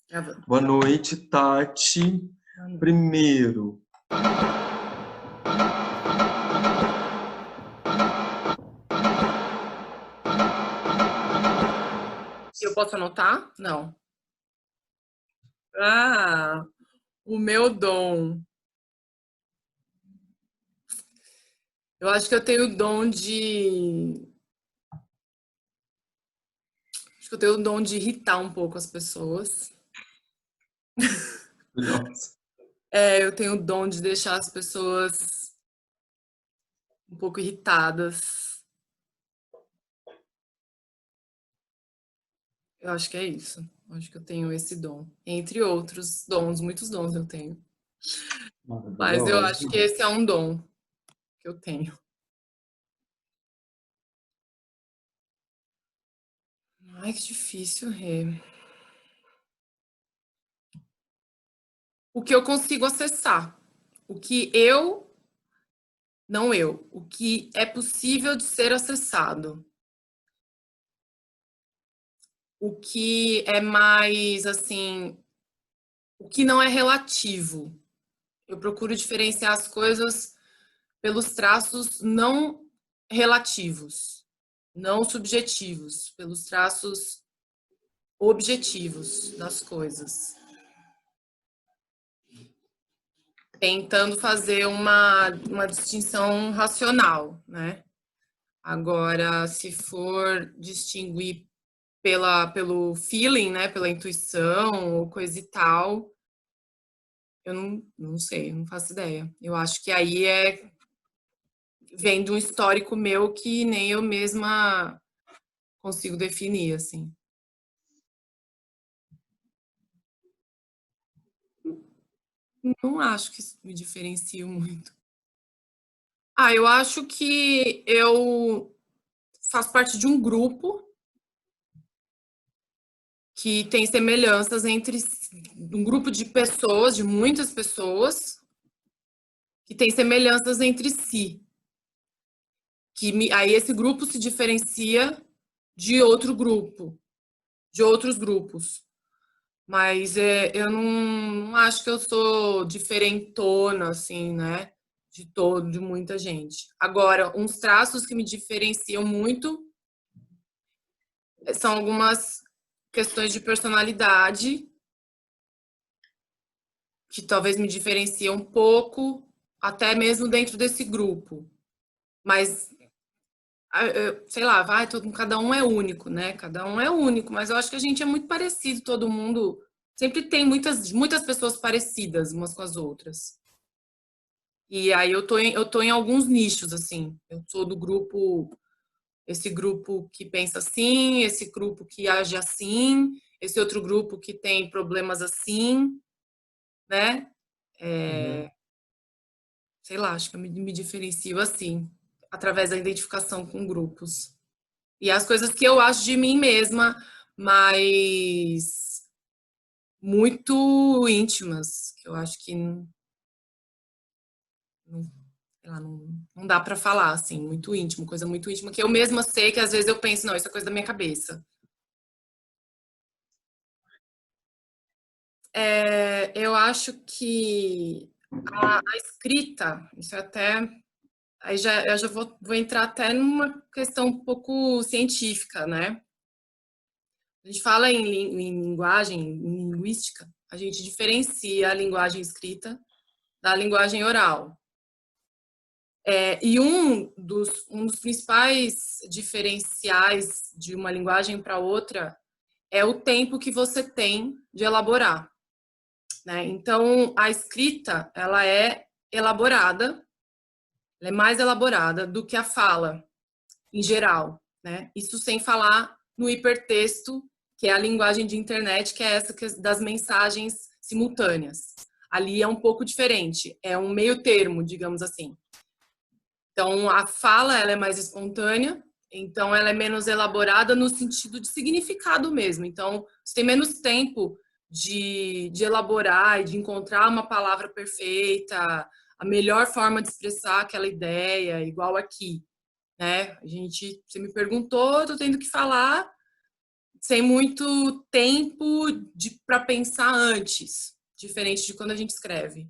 Gravando. Boa noite, Tati. Primeiro, Eu posso anotar? Não. Ah, o meu dom. Eu acho que eu tenho o dom de. Acho que eu tenho o dom de irritar um pouco as pessoas. maravilhosa. Eu tenho o dom de deixar as pessoas um pouco irritadas. Eu acho que é isso. Eu acho que eu tenho esse dom. Entre outros dons, muitos dons eu tenho. Mas eu acho que esse é um dom que eu tenho. Ai, que difícil, Rê. O que eu consigo acessar. O que eu, não eu, o que é possível de ser acessado. O que é mais, assim, o que não é relativo. Eu procuro diferenciar as coisas pelos traços não relativos, não subjetivos, pelos traços objetivos das coisas. Tentando fazer uma distinção racional, né? Agora, se for distinguir pelo feeling, né, pela intuição ou coisa e tal, eu não sei, não faço ideia. Eu acho que aí vem de um histórico meu que nem eu mesma consigo definir, assim. Não acho que isso me diferencia muito. Eu acho que eu faço parte de um grupo que tem semelhanças entre um grupo de pessoas, de muitas pessoas, que tem semelhanças entre si. Aí esse grupo se diferencia de outro grupo, de outros grupos. Mas eu não acho que eu sou diferentona, assim, né? De muita gente. Agora, uns traços que me diferenciam muito são algumas questões de personalidade, que talvez me diferenciam um pouco, até mesmo dentro desse grupo. Mas sei lá, cada um é único, né? Cada um é único, mas eu acho que a gente é muito parecido, todo mundo. Sempre tem muitas pessoas parecidas umas com as outras. E aí eu tô em alguns nichos, assim. Eu sou do grupo, esse grupo que pensa assim, esse grupo que age assim, esse outro grupo que tem problemas assim, né? Uhum. Sei lá, acho que eu me diferencio assim, através da identificação com grupos. E as coisas que eu acho de mim mesma, mas muito íntimas, que eu acho que não, sei lá, não dá para falar, assim, muito íntimo, coisa muito íntima, que eu mesma sei que às vezes eu penso, não, isso é coisa da minha cabeça. Eu acho que a escrita, isso é até. Aí eu já vou entrar até numa questão um pouco científica, né? A gente fala em linguagem, em linguística, a gente diferencia a linguagem escrita da linguagem oral. E um dos principais diferenciais de uma linguagem para outra é o tempo que você tem de elaborar, né? Então, a escrita, ela é elaborada, ela é mais elaborada do que a fala, em geral, né? Isso sem falar no hipertexto, que é a linguagem de internet, que é essa das mensagens simultâneas. Ali é um pouco diferente, é um meio termo, digamos assim. Então, a fala ela é mais espontânea, então ela é menos elaborada no sentido de significado mesmo. Então, você tem menos tempo de elaborar e de encontrar uma palavra perfeita, a melhor forma de expressar aquela ideia, igual aqui, né? Você me perguntou, eu tô tendo que falar, sem muito tempo para pensar antes, diferente de quando a gente escreve.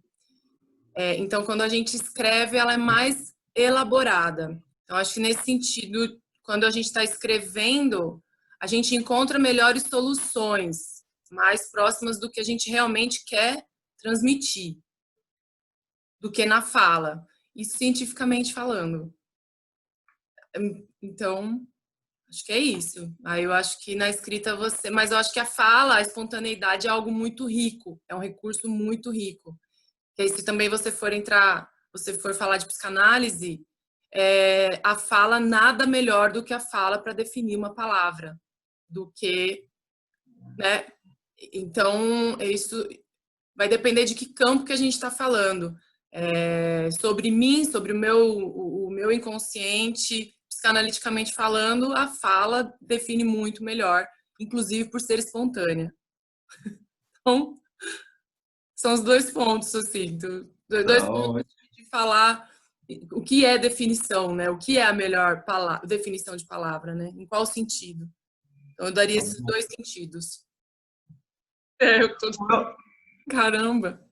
Então, quando a gente escreve, ela é mais elaborada. Então, acho que nesse sentido, quando a gente está escrevendo, a gente encontra melhores soluções, mais próximas do que a gente realmente quer transmitir, do que na fala, isso cientificamente falando. Então, acho que é isso. Aí eu acho que na escrita você. Mas eu acho que a fala, a espontaneidade é algo muito rico, é um recurso muito rico. E aí, se também você for falar de psicanálise, a fala nada melhor do que a fala para definir uma palavra, do que, né? Então, isso vai depender de que campo que a gente está falando. Sobre mim, sobre o meu inconsciente, psicanaliticamente falando, a fala define muito melhor, inclusive por ser espontânea. Então, são os dois pontos, assim, dois pontos de falar o que é definição, né? O que é a melhor definição de palavra, né? Em qual sentido? Então, eu daria esses dois sentidos. Eu tô... Caramba!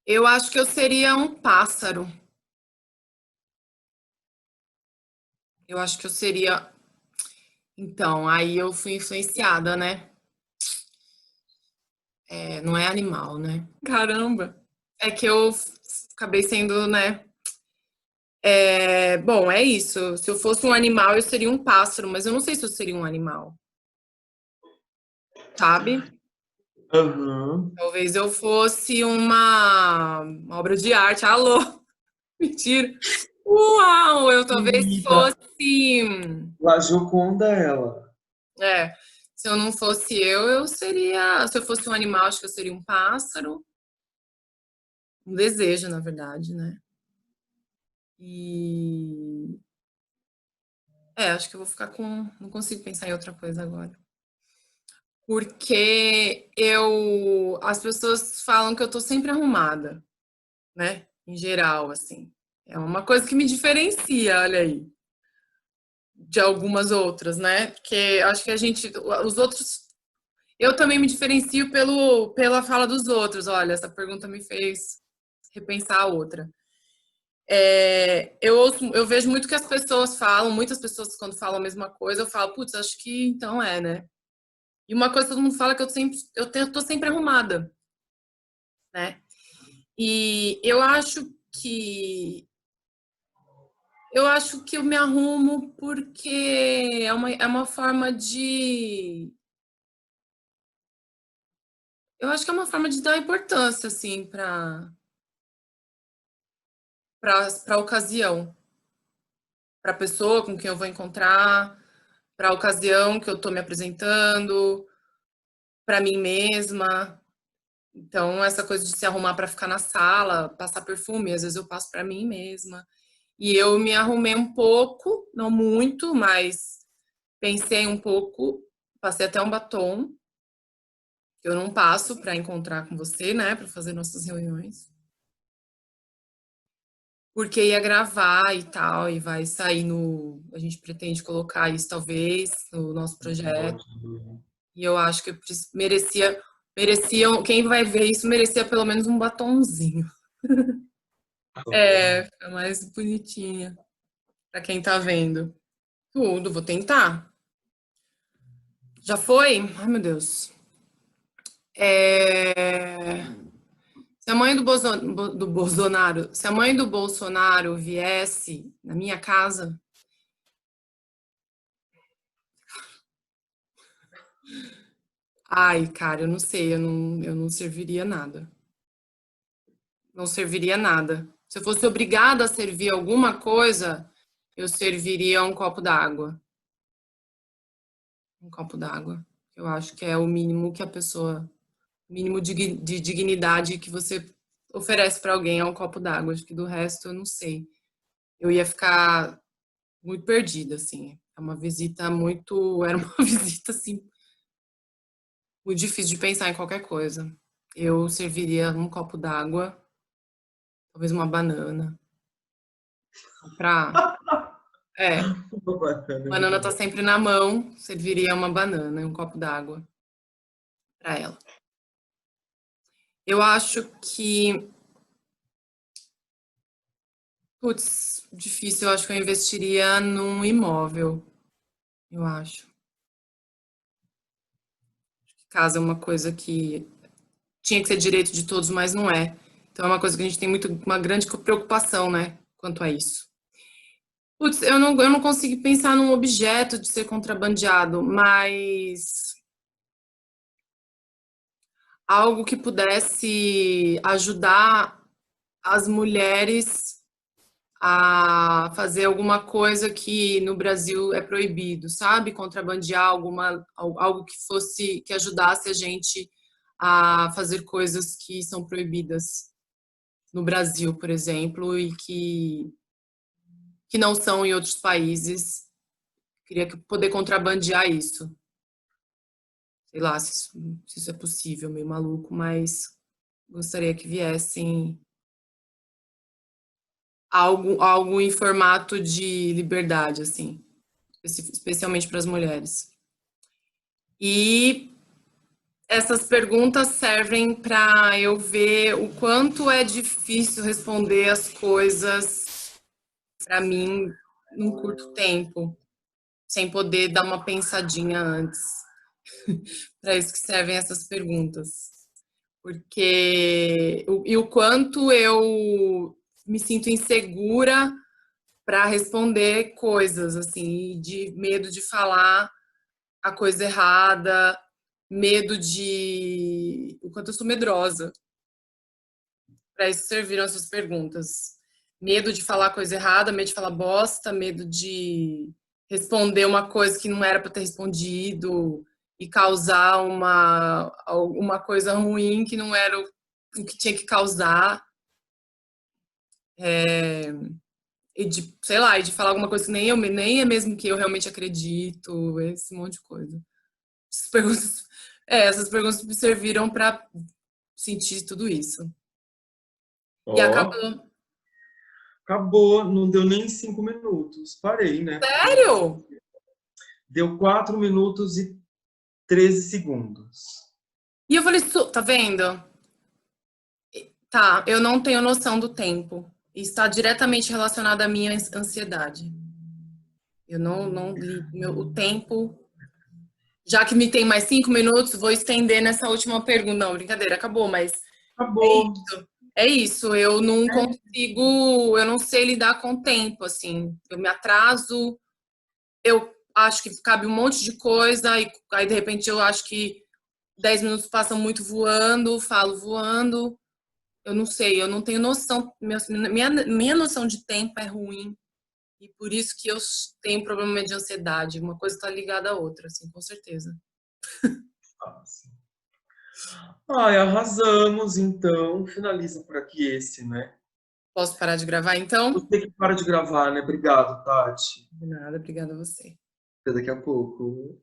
Eu acho que eu seria um pássaro. Eu acho que eu seria... Então, aí eu fui influenciada, né? Não é animal, né? Caramba! É que eu acabei sendo, né? Bom, é isso. Se eu fosse um animal, eu seria um pássaro, mas eu não sei se eu seria um animal. Sabe? Uhum. Talvez eu fosse uma obra de arte. Alô? Mentira. Uau! Eu talvez Querida, fosse. La Gioconda, ela. É, se eu não fosse eu seria. Se eu fosse um animal, acho que eu seria um pássaro. Um desejo, na verdade, né? E. Acho que eu vou ficar com. Não consigo pensar em outra coisa agora. Porque as pessoas falam que eu tô sempre arrumada, né? Em geral, assim. É uma coisa que me diferencia, olha aí, de algumas outras, né? Porque acho que os outros, eu também me diferencio pela fala dos outros. Olha, essa pergunta me fez repensar a outra. Eu vejo muito que as pessoas falam, muitas pessoas quando falam a mesma coisa, eu falo, putz, acho que então né? E uma coisa que todo mundo fala é que eu tô sempre arrumada, né? E eu acho que eu me arrumo porque é uma forma de. Eu acho que é uma forma de dar importância, assim, para a ocasião, para a pessoa com quem eu vou encontrar, para a ocasião que eu estou me apresentando, para mim mesma. Então, essa coisa de se arrumar para ficar na sala, passar perfume, às vezes eu passo para mim mesma. E eu me arrumei um pouco, não muito, mas pensei um pouco, passei até um batom, que eu não passo para encontrar com você, né, para fazer nossas reuniões. Porque ia gravar e tal, e vai sair no. A gente pretende colocar isso talvez no nosso projeto. E eu acho que quem vai ver isso merecia pelo menos um batonzinho. Fica mais bonitinha para quem tá vendo. Tudo, vou tentar. Já foi? Ai, meu Deus. Se a mãe do Bolsonaro, se a mãe do Bolsonaro viesse na minha casa, ai, cara, eu não sei, eu não serviria nada. Não serviria nada. Se eu fosse obrigada a servir alguma coisa, eu serviria um copo d'água. Um copo d'água. Eu acho que é o mínimo que a pessoa, o mínimo de dignidade que você oferece para alguém é um copo d'água. Acho que do resto eu não sei. Eu ia ficar muito perdida, assim. É uma visita muito. Era uma visita, assim, muito difícil de pensar em qualquer coisa. Eu serviria um copo d'água, talvez uma banana, pra. É, Uma banana é muito banana tá bom. sempre na mão, serviria uma banana e um copo d'água para ela. Eu acho que, putz, difícil, eu acho que eu investiria num imóvel, eu acho. Casa é uma coisa que tinha que ser direito de todos, mas não é. Então é uma coisa que a gente tem uma grande preocupação, né, quanto a isso. Putz, eu não consigo pensar num objeto de ser contrabandeado, mas algo que pudesse ajudar as mulheres a fazer alguma coisa que no Brasil é proibido, sabe? Contrabandear algo que fosse, que ajudasse a gente a fazer coisas que são proibidas no Brasil, por exemplo, e que não são em outros países. Queria poder contrabandear isso. Sei lá se isso é possível, meio maluco, mas gostaria que viessem algo em formato de liberdade, assim, especialmente para as mulheres. E essas perguntas servem para eu ver o quanto é difícil responder as coisas para mim num curto tempo, sem poder dar uma pensadinha antes. Para isso que servem essas perguntas. E o quanto eu me sinto insegura para responder coisas, assim, de medo de falar a coisa errada, medo de. O quanto eu sou medrosa. Para isso serviram essas perguntas. Medo de falar coisa errada, medo de falar bosta, medo de responder uma coisa que não era para ter respondido e causar uma coisa ruim que não era o que tinha que causar. E de, sei lá, e de falar alguma coisa que nem é mesmo que eu realmente acredito, esse monte de coisa. Essas perguntas, essas perguntas me serviram para sentir tudo isso. E Ó, acabou. acabou, não deu nem 5 minutos. Parei, né? Sério? Deu 4 minutos e 13 segundos. E eu falei, tá vendo? Tá, eu não tenho noção do tempo. Está diretamente relacionado à minha ansiedade. Eu não li o tempo. Já que me tem mais 5 minutos, vou estender nessa última pergunta. Não, brincadeira, acabou, mas é Acabou. isso. É isso. Eu não consigo, eu não sei lidar com o tempo, assim. Eu me atraso, eu acho que cabe um monte de coisa, e aí de repente eu acho que 10 minutos passam muito voando, falo voando. Eu não sei, eu não tenho noção. Minha noção de tempo é ruim. E por isso que eu tenho problema de ansiedade. Uma coisa está ligada à outra, assim, com certeza. Ai, arrasamos, então. Finaliza por aqui esse, né? Posso parar de gravar então? Você que para de gravar, né? Obrigado, Tati. De nada, obrigada a você. Até daqui a pouco.